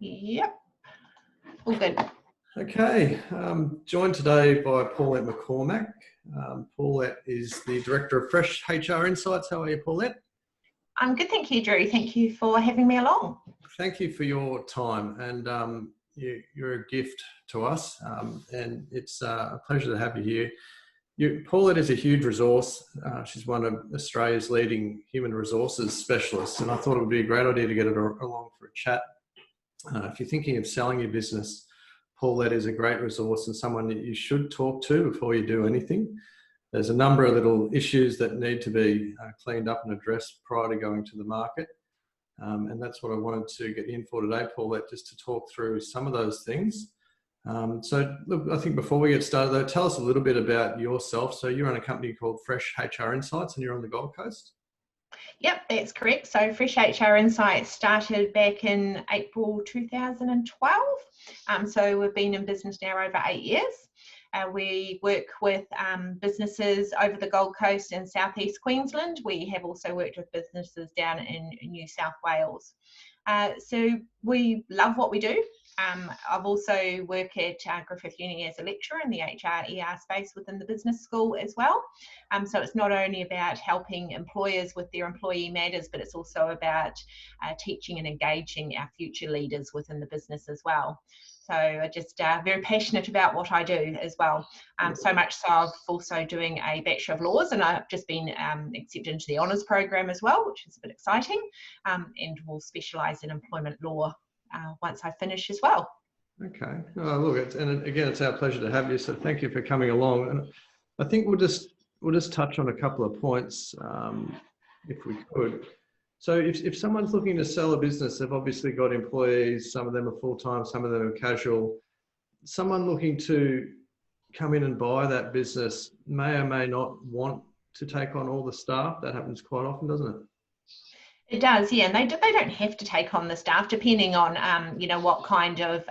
Yep, all good. Okay, joined today by Paulette McCormack. Paulette is the Director of Fresh HR Insights. How are you, Paulette? I'm good, thank you, Drew. Thank you for having me along. Thank you for your time, and you're a gift to us, and it's a pleasure to have you here. Paulette is a huge resource. She's one of Australia's leading human resources specialists, and I thought it would be a great idea to get her along for a chat. If you're thinking of selling your business, Paulette is a great resource and someone that you should talk to before you do anything. There's a number of little issues that need to be cleaned up and addressed prior to going to the market. And that's what I wanted to get in for today, Paulette, just to talk through some of those things. So look, I think before we get started though, tell us a little bit about yourself. So you run a company called Fresh HR Insights and you're on the Gold Coast? Yep, that's correct. So Fresh HR Insights started back in April 2012. So we've been in business now over 8 years. We work with businesses over the Gold Coast and Southeast Queensland. We have also worked with businesses down in New South Wales. So we love what we do. I've also worked at Griffith Uni as a lecturer in the HR/ER space within the business school as well. So it's not only about helping employers with their employee matters, but it's also about teaching and engaging our future leaders within the business as well. So I'm just very passionate about what I do as well. So much so I'm also doing a Bachelor of Laws, and I've just been accepted into the honours program as well, which is a bit exciting, and will specialise in employment law once I finish as well. Okay. Oh, look, and again, it's our pleasure to have you. So thank you for coming along. And I think we'll just touch on a couple of points, if we could. So if someone's looking to sell a business, they've obviously got employees. Some of them are full-time, some of them are casual. Someone looking to come in and buy that business may or may not want to take on all the staff. That happens quite often, doesn't it? It does, yeah, and they don't have to take on the staff, depending on what kind of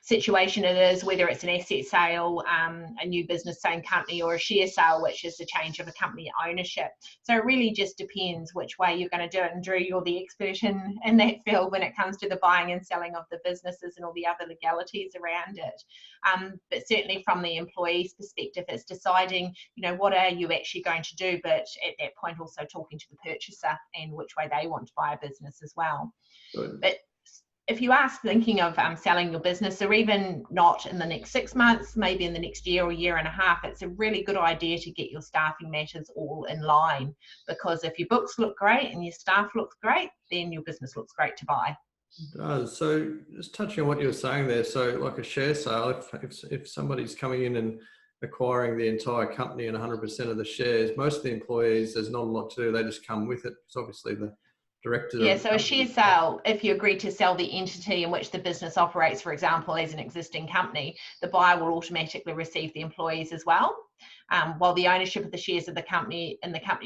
situation it is, whether it's an asset sale, a new business, same company, or a share sale, which is the change of a company ownership. So it really just depends which way you're going to do it. And Drew, you're the expert in that field when it comes to the buying and selling of the businesses and all the other legalities around it. But certainly from the employee's perspective, it's deciding, what are you actually going to do, but at that point also talking to the purchaser and which way they want to buy a business as well. Good. But if you are thinking of selling your business, or even not in the next 6 months, maybe in the next year or year and a half, it's a really good idea to get your staffing matters all in line, because if your books look great and your staff looks great, then your business looks great to buy. It does. So just touching on what you were saying there, so like a share sale, if somebody's coming in and acquiring the entire company and 100% of the shares, most of the employees, there's not a lot to do. They just come with it. It's obviously the director. Yeah, so a share sale, if you agree to sell the entity in which the business operates, for example, as an existing company, the buyer will automatically receive the employees as well. While the ownership of the shares of the company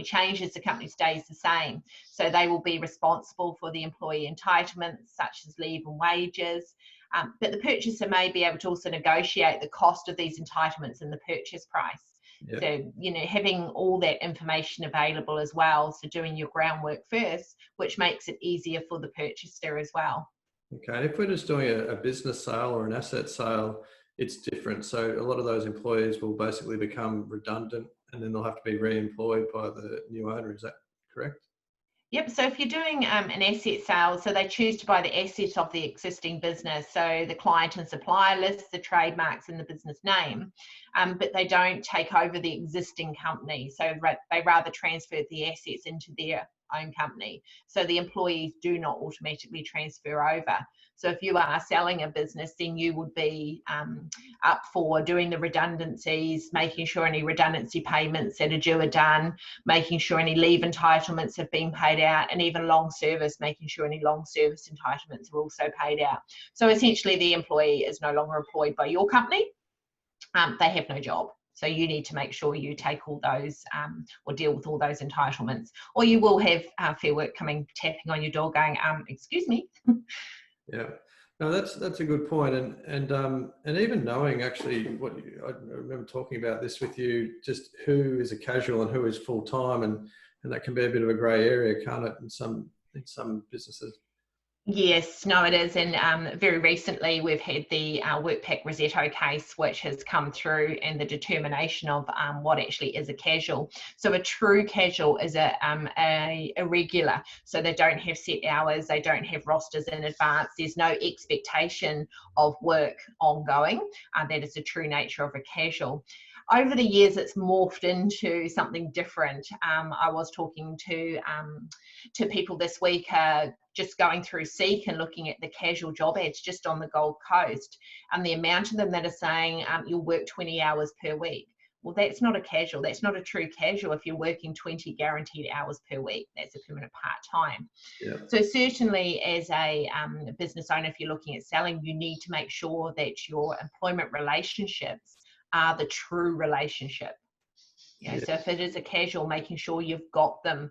changes, the company stays the same. So they will be responsible for the employee entitlements, such as leave and wages. But the purchaser may be able to also negotiate the cost of these entitlements in the purchase price. Yep. So, having all that information available as well. So doing your groundwork first, which makes it easier for the purchaser as well. Okay. If we're just doing a business sale or an asset sale, it's different. So a lot of those employees will basically become redundant and then they'll have to be re-employed by the new owner. Is that correct? Yep, so if you're doing an asset sale, so they choose to buy the assets of the existing business, so the client and supplier lists, the trademarks and the business name, but they don't take over the existing company. So they rather transfer the assets into their own company. So the employees do not automatically transfer over. So if you are selling a business, then you would be up for doing the redundancies, making sure any redundancy payments that are due are done, making sure any leave entitlements have been paid out, and even long service, making sure any long service entitlements are also paid out. So essentially the employee is no longer employed by your company. They have no job. So you need to make sure you take all those or deal with all those entitlements, or you will have Fair Work coming tapping on your door going, excuse me. Yeah, no, that's a good point, and even knowing actually I remember talking about this with you, just who is a casual and who is full time, and that can be a bit of a grey area, can't it? In some businesses. Yes, no, it is. And very recently we've had the Workpack Rosetto case, which has come through, and the determination of what actually is a casual. So a true casual is a irregular. So they don't have set hours, they don't have rosters in advance, there's no expectation of work ongoing. That is the true nature of a casual. Over the years, it's morphed into something different. I was talking to people this week, just going through Seek and looking at the casual job ads just on the Gold Coast, and the amount of them that are saying you'll work 20 hours per week. Well, that's not a casual. That's not a true casual if you're working 20 guaranteed hours per week. That's a permanent part-time. Yeah. So certainly as a business owner, if you're looking at selling, you need to make sure that your employment relationships are the true relationship. So if it is a casual, making sure you've got them,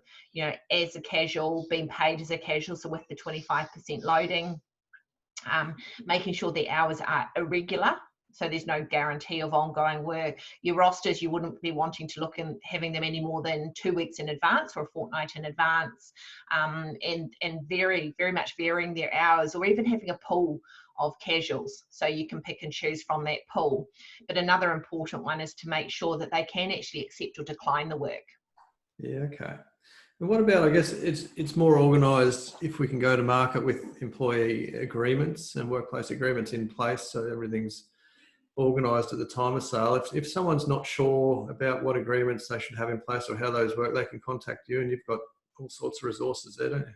as a casual, being paid as a casual, so with the 25% loading, making sure the hours are irregular, so there's no guarantee of ongoing work. Your rosters, you wouldn't be wanting to look and having them any more than 2 weeks in advance or a fortnight in advance, and very, very much varying their hours, or even having a pool of casuals so you can pick and choose from that pool. But another important one is to make sure that they can actually accept or decline the work. Yeah, okay. And what about, I guess it's more organised if we can go to market with employee agreements and workplace agreements in place, so everything's organised at the time of sale. If someone's not sure about what agreements they should have in place or how those work, they can contact you, and you've got all sorts of resources there, don't you?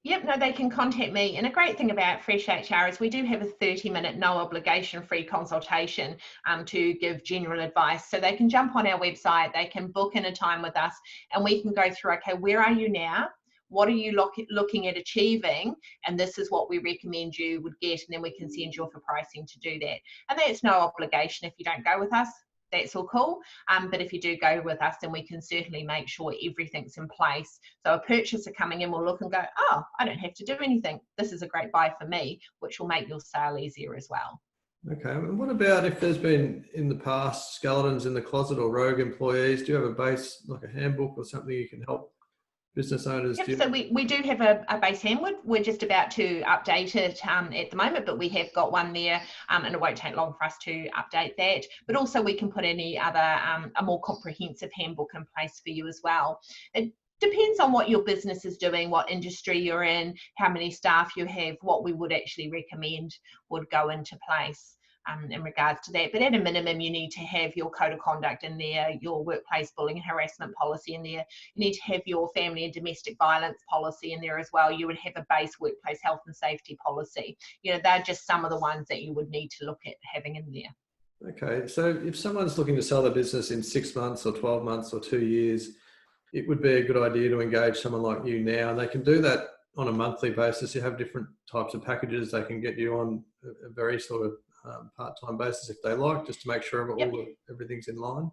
Yep, no, they can contact me. And a great thing about Fresh HR is we do have a 30-minute, no obligation free consultation to give general advice. So they can jump on our website, they can book in a time with us, and we can go through, okay, where are you now? What are you looking at achieving? And this is what we recommend you would get. And then we can send you off a pricing to do that. And that's no obligation if you don't go with us. That's all cool. But if you do go with us, then we can certainly make sure everything's in place. So a purchaser coming in will look and go, oh, I don't have to do anything. This is a great buy for me, which will make your sale easier as well. Okay. And what about if there's been in the past skeletons in the closet or rogue employees? Do you have a base, like a handbook or something you can help business owners? Yep, so we do have a base handbook. We're just about to update it at the moment, but we have got one there, and it won't take long for us to update that. But also we can put any other, a more comprehensive handbook in place for you as well. It depends on what your business is doing, what industry you're in, how many staff you have, what we would actually recommend would go into place in regards to that. But at a minimum, you need to have your code of conduct in there, your workplace bullying and harassment policy in there. You need to have your family and domestic violence policy in there as well. You would have a base workplace health and safety policy. They're just some of the ones that you would need to look at having in there. Okay, so if someone's looking to sell their business in 6 months or 12 months or 2 years, it would be a good idea to engage someone like you now, and they can do that on a monthly basis. You have different types of packages. They can get you on a very sort of part-time basis if they like, just to make sure everything's in line.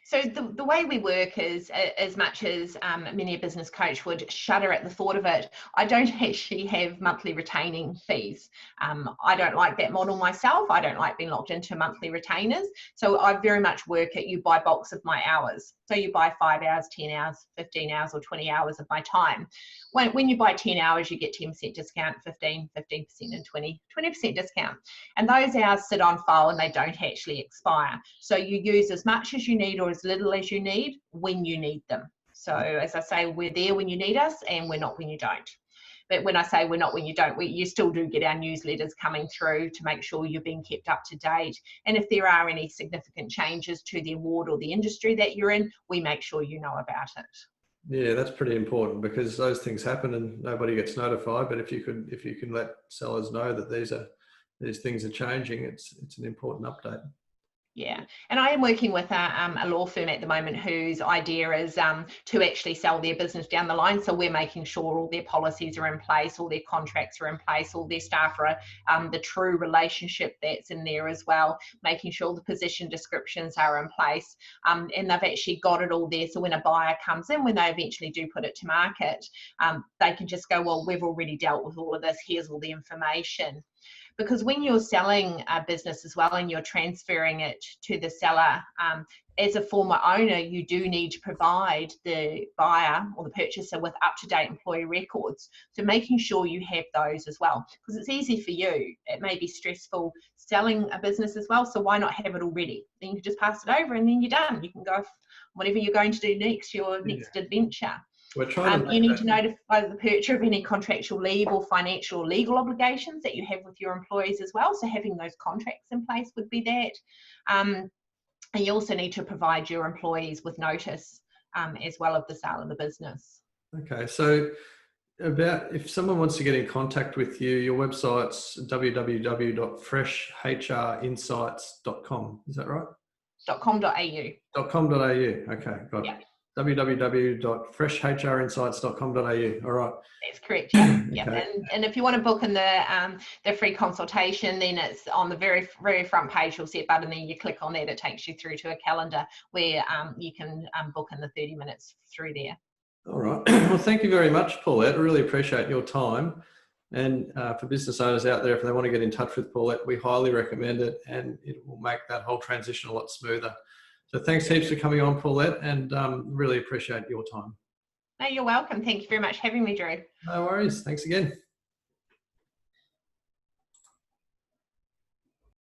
So the way we work is, as much as many a business coach would shudder at the thought of it, I don't actually have monthly retaining fees. I don't like that model myself. I don't like being locked into monthly retainers. So I very much work at, you buy bulks of my hours. So you buy 5 hours, 10 hours, 15 hours or 20 hours of my time. When you buy 10 hours, you get 10% discount, 15% and 20% discount. And those hours sit on file and they don't actually expire. So you use as much as you need or as little as you need when you need them. So as I say, we're there when you need us and we're not when you don't. But when I say we're not when you don't, you still do get our newsletters coming through to make sure you're being kept up to date. And if there are any significant changes to the award or the industry that you're in, we make sure you know about it. Yeah, that's pretty important, because those things happen and nobody gets notified. But if you can let sellers know that these things are changing, it's an important update. Yeah, and I am working with a law firm at the moment whose idea is to actually sell their business down the line. So we're making sure all their policies are in place, all their contracts are in place, all their staff are the true relationship that's in there as well, making sure the position descriptions are in place, and they've actually got it all there. So when a buyer comes in, when they eventually do put it to market, they can just go, well, we've already dealt with all of this, here's all the information. Because when you're selling a business as well and you're transferring it to the seller, as a former owner, you do need to provide the buyer or the purchaser with up-to-date employee records. So making sure you have those as well, because it's easy for you. It may be stressful selling a business as well, so why not have it already? Then you can just pass it over and then you're done. You can go whatever you're going to do next, your next adventure. We're trying to you need to notify the purchaser of any contractual leave or financial or legal obligations that you have with your employees as well. So having those contracts in place would be that. And you also need to provide your employees with notice as well of the sale of the business. Okay, so if someone wants to get in contact with you, your website's www.freshhrinsights.com. Is that right? .com.au. .com.au. Okay, got it. www.freshhrinsights.com.au. All right. That's correct. Yeah. Okay. Yeah. And if you want to book in the free consultation, then it's on the very front page. You'll see a button there. You click on that. It takes you through to a calendar where you can book in the 30 minutes through there. All right. Well, thank you very much, Paulette. I really appreciate your time. And for business owners out there, if they want to get in touch with Paulette, we highly recommend it, and it will make that whole transition a lot smoother. So thanks heaps for coming on, Paulette, and really appreciate your time. No, you're welcome. Thank you very much for having me, Drew. No worries. Thanks again.